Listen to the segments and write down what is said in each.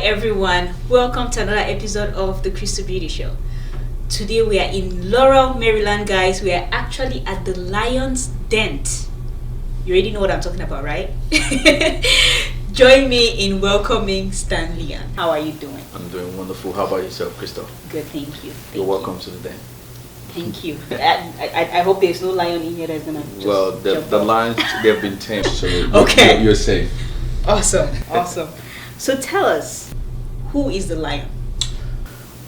everyone, welcome to another episode of the Crystal Beauty Show. Today we are in Laurel, Maryland, guys. We are actually at the Lion's Den. You already know what I'm talking about, right? Join me in welcoming Stanlion. How are you doing? I'm doing wonderful. How about yourself, Crystal? Good, thank you. You're welcome to the den. Thank you. I hope there's no lion in here that's gonna just Well, the lions, they've been tamed, so okay. you're safe. Awesome. So tell us, who is the lion?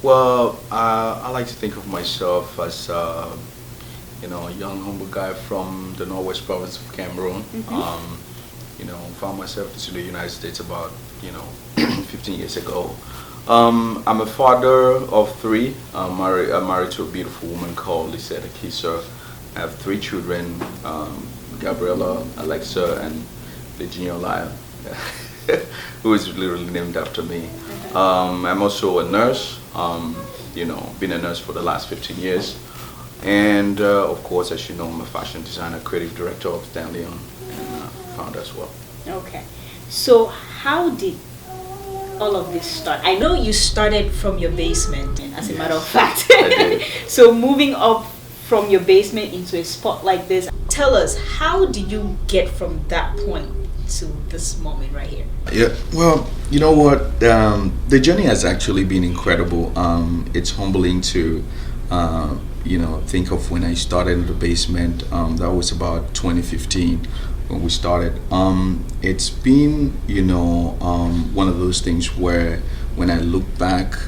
Well, I like to think of myself as a young, humble guy from the northwest province of Cameroon. Found myself to the United States about 15 years ago. I'm a father of three. I'm married to a beautiful woman called Lisette Akisa. I have three children, Gabriella, Alexa, and the junior lion, who is literally named after me. I'm also a nurse, been a nurse for the last 15 years. And of course, as you know, I'm a fashion designer, creative director of Stanlion, and founder as well. Okay. So how did all of this start? I know you started from your basement, as a matter of fact. So moving up from your basement into a spot like this, tell us, how did you get from that point to this moment right here? Yeah, well, you know what? The journey has actually been incredible. It's humbling to, think of when I started in the basement. That was about 2015 when we started. It's been, one of those things where when I look back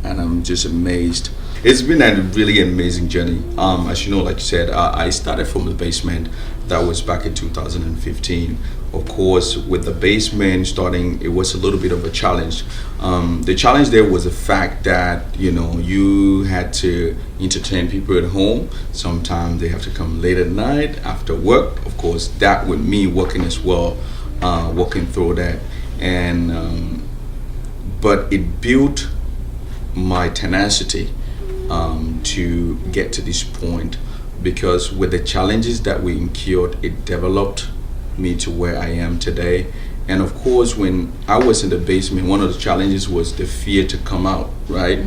and I'm just amazed. It's been a really amazing journey. As you know, like you said, I started from the basement. That was back in 2015. Of course, with the basement starting, it was a little bit of a challenge. The challenge there was the fact that, you had to entertain people at home. Sometimes they have to come late at night after work. Of course, that with me working as well, working through that. And but it built my tenacity to get to this point, because with the challenges that we incurred, it developed me to where I am today. And of course, when I was in the basement, one of the challenges was the fear to come out, right?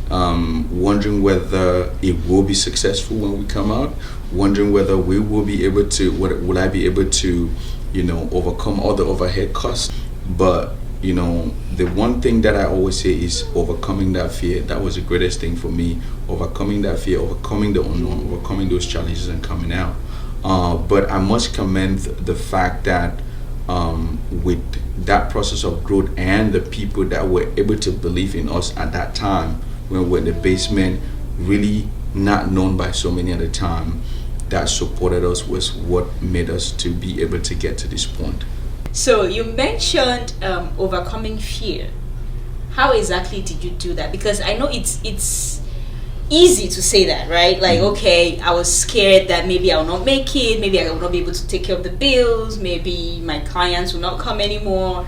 Wondering whether it will be successful when we come out, wondering whether we will be able to, will I be able to, overcome all the overhead costs. But the one thing that I always say is overcoming that fear. That was the greatest thing for me, overcoming that fear, overcoming the unknown, overcoming those challenges and coming out. But I must commend the fact that with that process of growth and the people that were able to believe in us at that time, when we were in the basement, really not known by so many at the time, that supported us was what made us to be able to get to this point. So you mentioned overcoming fear. How exactly did you do that? Because I know it's easy to say that, right? Like, okay, I was scared that maybe I will not make it, maybe I will not be able to take care of the bills, maybe my clients will not come anymore.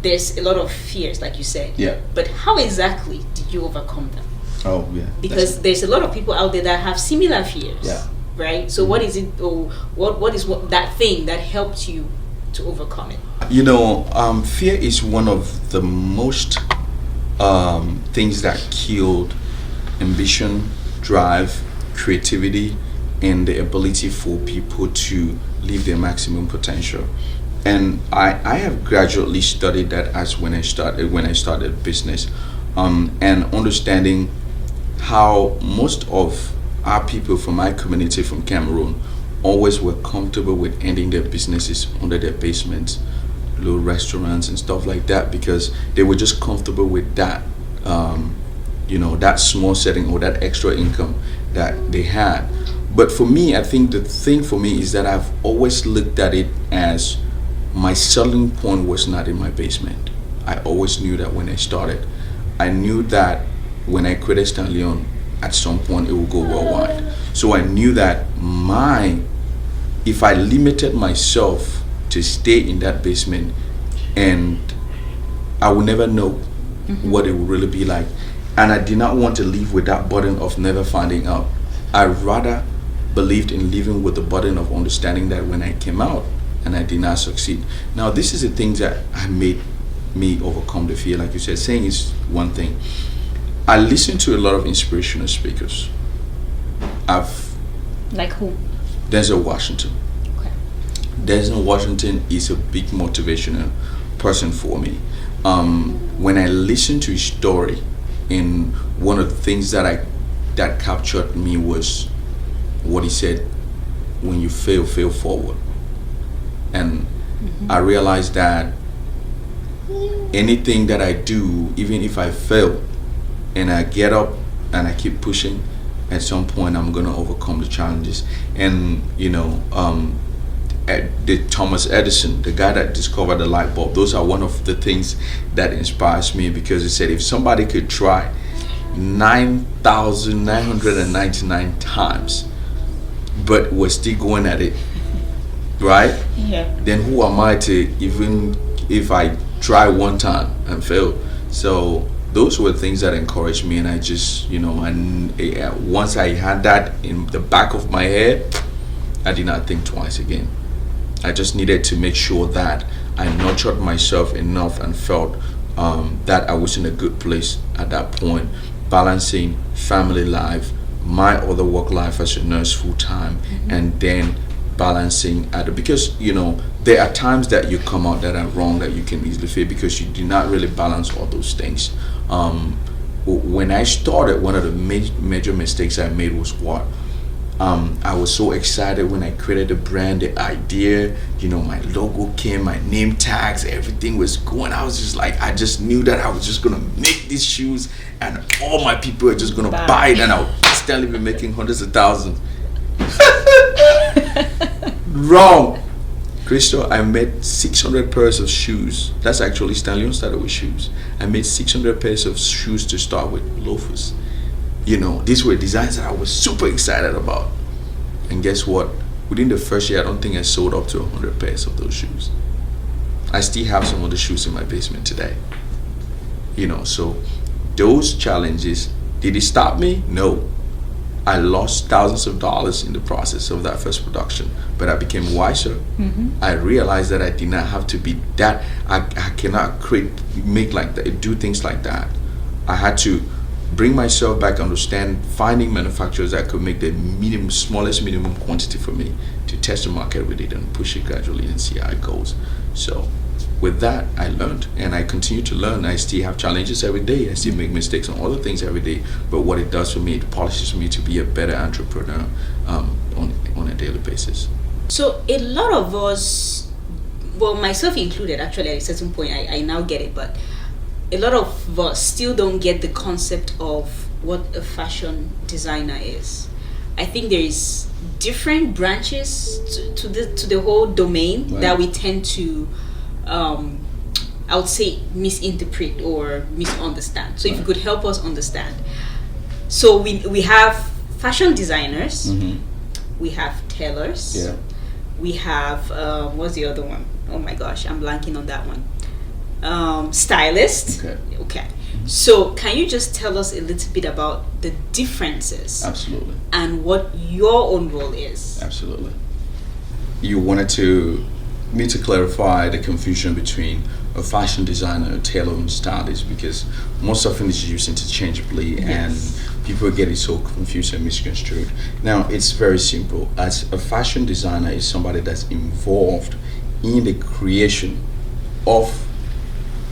There's a lot of fears, like you said. Yeah. But how exactly did you overcome them? Oh, yeah. Because there's a lot of people out there that have similar fears. Yeah. Right? So what is it, or what is that thing that helped you to overcome it? Fear is one of the most things that killed ambition, drive, creativity, and the ability for people to live their maximum potential. And I have gradually studied that as when I started business, and understanding how most of our people from my community from Cameroon always were comfortable with ending their businesses under their basements, little restaurants and stuff like that, because they were just comfortable with that, that small setting or that extra income that they had. But for me, I think the thing for me is that I've always looked at it as my selling point was not in my basement. I always knew that when I started. I knew that when I created Stanlion, at some point it will go worldwide. So I knew that if I limited myself to stay in that basement, and I would never know what it would really be like. And I did not want to live with that burden of never finding out. I rather believed in living with the burden of understanding that when I came out and I did not succeed. Now, this is the things that I made me overcome the fear. Like you said, saying is one thing. I listen to a lot of inspirational speakers. I've Like who? Denzel Washington. Okay. Denzel Washington is a big motivational person for me. When I listen to his story, and one of the things that captured me was what he said: "When you fail, fail forward." And I realized that anything that I do, even if I fail, and I get up and I keep pushing, at some point I'm gonna overcome the challenges. And the Thomas Edison, the guy that discovered the light bulb, those are one of the things that inspires me, because he said if somebody could try 9,999 times but was still going at it, right? Yeah. Then who am I to, even if I try one time and fail? So those were things that encouraged me, and I just, once I had that in the back of my head, I did not think twice again. I just needed to make sure that I nurtured myself enough and felt that I was in a good place at that point, balancing family life, my other work life as a nurse full time, and then balancing because there are times that you come out that are wrong, that you can easily fail because you do not really balance all those things. When I started, one of the major mistakes I made was what I was so excited when I created the brand, the idea, my logo came, my name tags, everything was going. I was just like, I just knew that I was just gonna make these shoes and all my people are just gonna buy it, and I'll Stanlion be making hundreds of thousands. Wrong. Crystal, I made 600 pairs of shoes. That's actually Stanlion started with shoes. I made 600 pairs of shoes to start with, loafers. These were designs that I was super excited about. And guess what? Within the first year, I don't think I sold up to 100 pairs of those shoes. I still have some of the shoes in my basement today. So those challenges, did it stop me? No. I lost thousands of dollars in the process of that first production, but I became wiser. I realized that I did not have to be that. I cannot make like that, do things like that. I had to bring myself back, understand, finding manufacturers that could make the smallest minimum quantity for me to test the market with it and push it gradually and see how it goes. So with that, I learned, and I continue to learn. I still have challenges every day. I still make mistakes on other things every day. But what it does for me, it polishes me to be a better entrepreneur on a daily basis. So a lot of us, well, myself included, actually, at a certain point, I now get it, but a lot of us still don't get the concept of what a fashion designer is. I think there is different branches to the whole domain, right, that we tend to I would say misinterpret or misunderstand. So if you could help us understand. So we have fashion designers, we have tailors, we have what's the other one? Oh my gosh, I'm blanking on that one. Stylist. Okay. So can you just tell us a little bit about the differences? Absolutely. And what your own role is? Absolutely. You wanted me to clarify the confusion between a fashion designer, a tailor, and stylist, because most often it's used interchangeably, and people get it so confused and misconstrued. Now, it's very simple. As a fashion designer is somebody that's involved in the creation of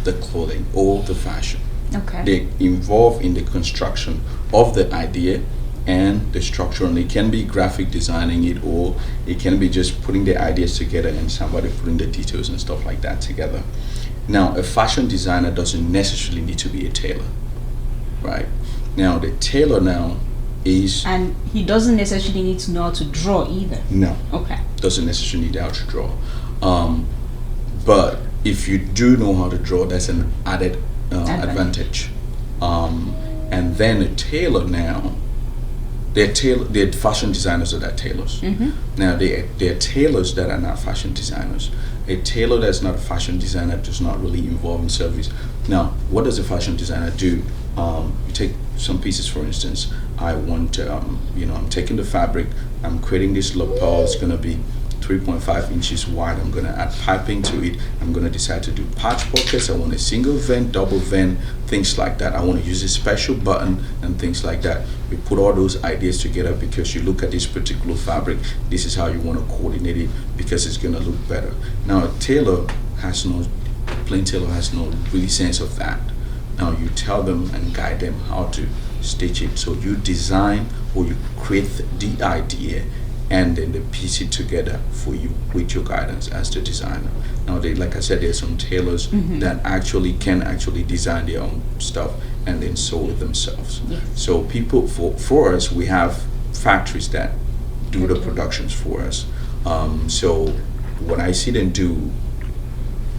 the clothing or the fashion. Okay. They involved in the construction of the idea and the structure, and it can be graphic designing it, or it can be just putting the ideas together and somebody putting the details and stuff like that together. Now, a fashion designer doesn't necessarily need to be a tailor, right? Now, the tailor now is... And he doesn't necessarily need to know how to draw either. No. Okay. Doesn't necessarily need how to draw. But if you do know how to draw, that's an added advantage. And then a tailor now, they're fashion designers that are tailors. Now, they're tailors that are not fashion designers. A tailor that's not a fashion designer does not really involve in service. Now, what does a fashion designer do? You take some pieces, for instance. I want to, I'm taking the fabric, I'm creating this lapel. It's going to be 3.5 inches wide. I'm going to add piping to it. I'm going to decide to do patch pockets. I want a single vent, double vent, things like that. I want to use a special button and things like that. We put all those ideas together because you look at this particular fabric, this is how you want to coordinate it because it's going to look better. Now, a tailor has no, plain tailor has no really sense of that. Now you tell them and guide them how to stitch it. So you design or you create the idea and then they piece it together for you with your guidance as the designer. Now, like I said, there's some tailors that can actually design their own stuff and then sew it themselves. Yes. So people, for us, we have factories that do the productions for us. So when I see them do,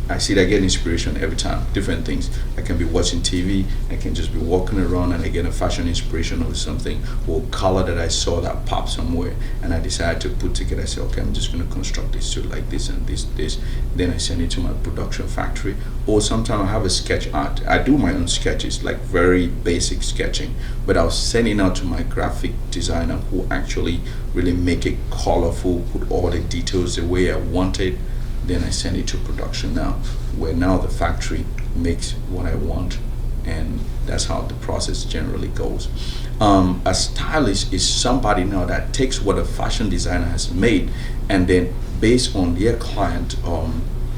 I see that I get inspiration every time, different things. I can be watching TV, I can just be walking around and I get a fashion inspiration or something, or color that I saw that popped somewhere, and I decide to put together. I say, okay, I'm just going to construct this suit like this and this. Then I send it to my production factory. Or sometimes I have a sketch art. I do my own sketches, like very basic sketching, but I'll send it out to my graphic designer who actually really make it colorful, put all the details the way I want it. Then I send it to production now, where now the factory makes what I want, and that's how the process generally goes. A stylist is somebody now that takes what a fashion designer has made, and then based on their client,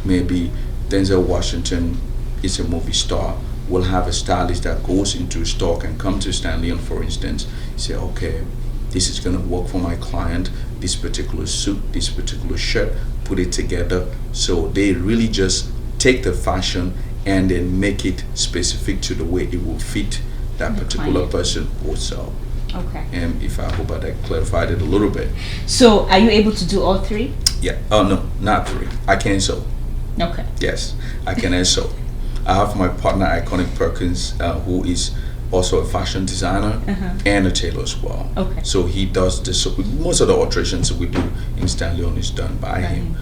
maybe Denzel Washington is a movie star, will have a stylist that goes into stock and come to Stanlion, for instance, say, okay, this is going to work for my client, this particular suit, this particular shirt, put it together. So they really just take the fashion and then make it specific to the way it will fit that particular person or so. Okay. And if I hope I clarified it a little bit. So are you able to do all three? Yeah. Oh no, not three. I can sew. Okay. Yes, I can sew. I have my partner Iconic Perkins, who is also a fashion designer and a tailor as well. Okay. So he does this. Most of the alterations we do in Stanlion is done by him.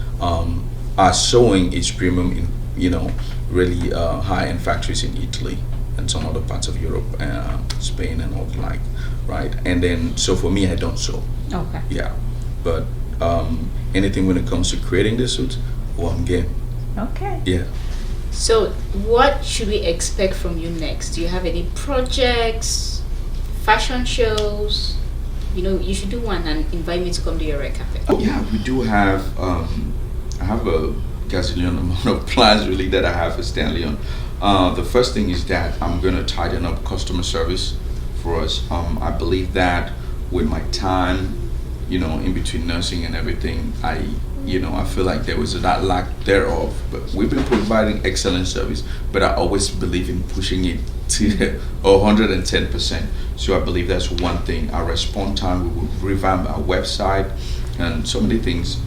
Our sewing is premium in, really high-end factories in Italy and some other parts of Europe, Spain and all the like, right? And then, so for me, I don't sew. Okay. Yeah, but anything when it comes to creating the suits, I'm game. Okay. Yeah. So what should we expect from you next? Do you have any projects, fashion shows? You should do one and invite me to come to your red carpet. Oh yeah, we do have, I have a gazillion amount of plans really that I have for Stanlion. The first thing is that I'm going to tighten up customer service for us. I believe that with my time, in between nursing and everything, I feel like there was that lack thereof, but we've been providing excellent service, but I always believe in pushing it to 110%. So I believe that's one thing. Our response time, we will revamp our website and so many things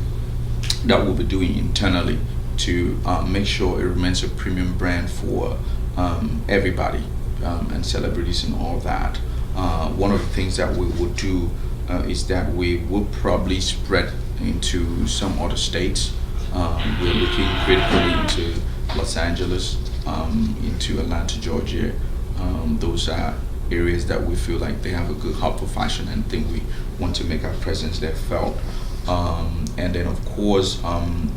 that we'll be doing internally to make sure it remains a premium brand for everybody and celebrities and all that. One of the things that we will do is that we will probably spread into some other states. We're looking critically into Los Angeles, into Atlanta, Georgia. Those are areas that we feel like they have a good hub for fashion and think we want to make our presence there felt. And then of course,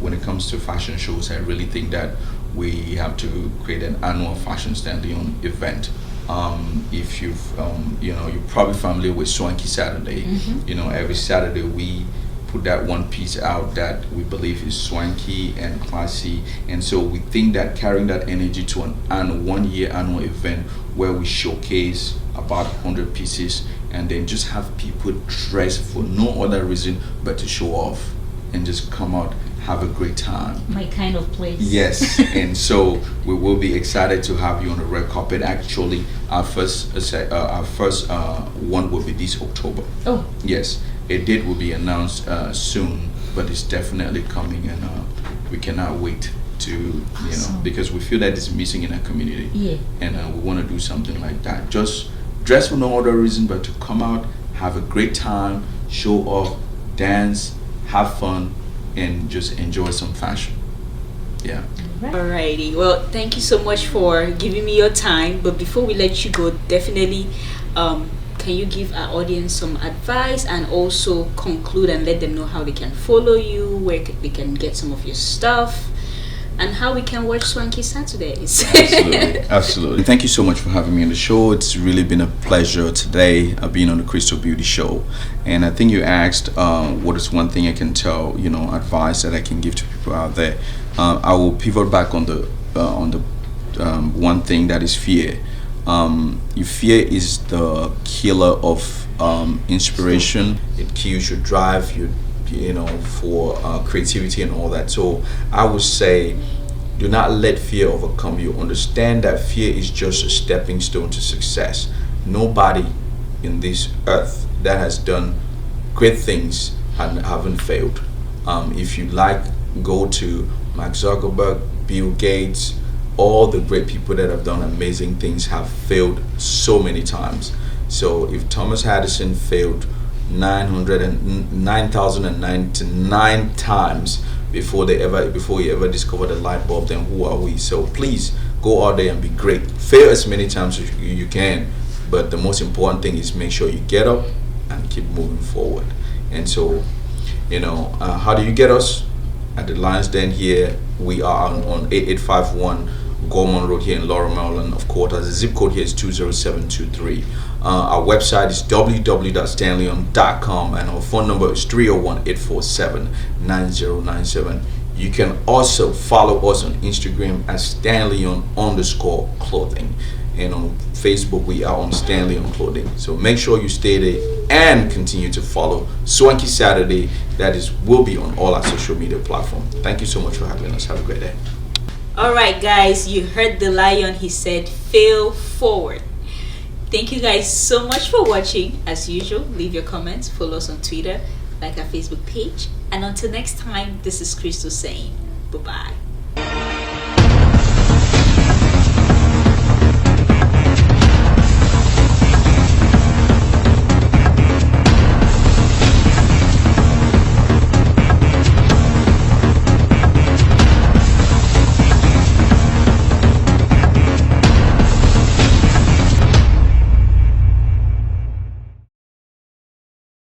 when it comes to fashion shows, I really think that we have to create an annual Fashion Stanlion event. If you're probably familiar with Swanky Saturday. Every Saturday we put that one piece out that we believe is swanky and classy, and so we think that carrying that energy to an 1 year annual event where we showcase about 100 pieces and then just have people dress for no other reason but to show off and just come out, have a great time. My kind of place. Yes. And so we will be excited to have you on the red carpet. Actually, our first one will be this October. Oh. Yes. A date will be announced soon, but it's definitely coming, and we cannot wait to, because we feel that it's missing in our community. Yeah. And we want to do something like that. Just dress for no other reason but to come out, have a great time, show off, dance, have fun, and just enjoy some fashion. Yeah. Alrighty. Well, thank you so much for giving me your time. But before we let you go, definitely, can can you give our audience some advice and also conclude and let them know how they can follow you, where they can get some of your stuff, and how we can watch Swanky Saturdays? Absolutely. Thank you so much for having me on the show. It's really been a pleasure today being on the Crystal Beauty Show. And I think you asked what is one thing I can tell, advice that I can give to people out there. I will pivot back on the one thing, that is fear. Fear is the killer of inspiration. It kills your drive, for creativity and all that. So I would say, do not let fear overcome you. Understand that fear is just a stepping stone to success. Nobody in this earth that has done great things and haven't failed. If you go to Mark Zuckerberg, Bill Gates, all the great people that have done amazing things have failed so many times. So if Thomas Edison failed 9,099 times before he ever discovered the light bulb, then who are we? So please go out there and be great. Fail as many times as you can, but the most important thing is make sure you get up and keep moving forward. And so, how do you get us? At the Lions Den here, we are on 8851 Gorman Road here in Laurel, Maryland. Of course, the zip code here is 20723. Our website is www.stanlion.com, and our phone number is 301-847-9097. You can also follow us on Instagram at Stanlion_clothing, and on Facebook we are on Stanlion Clothing. So make sure you stay there and continue to follow Swanky Saturday. Will be on all our social media platforms. Thank you so much for having us. Have a great day. Alright guys, you heard the lion. He said fail forward. Thank you guys so much for watching. As usual, leave your comments, follow us on Twitter, like our Facebook page, and until next time, this is Crystal saying bye bye.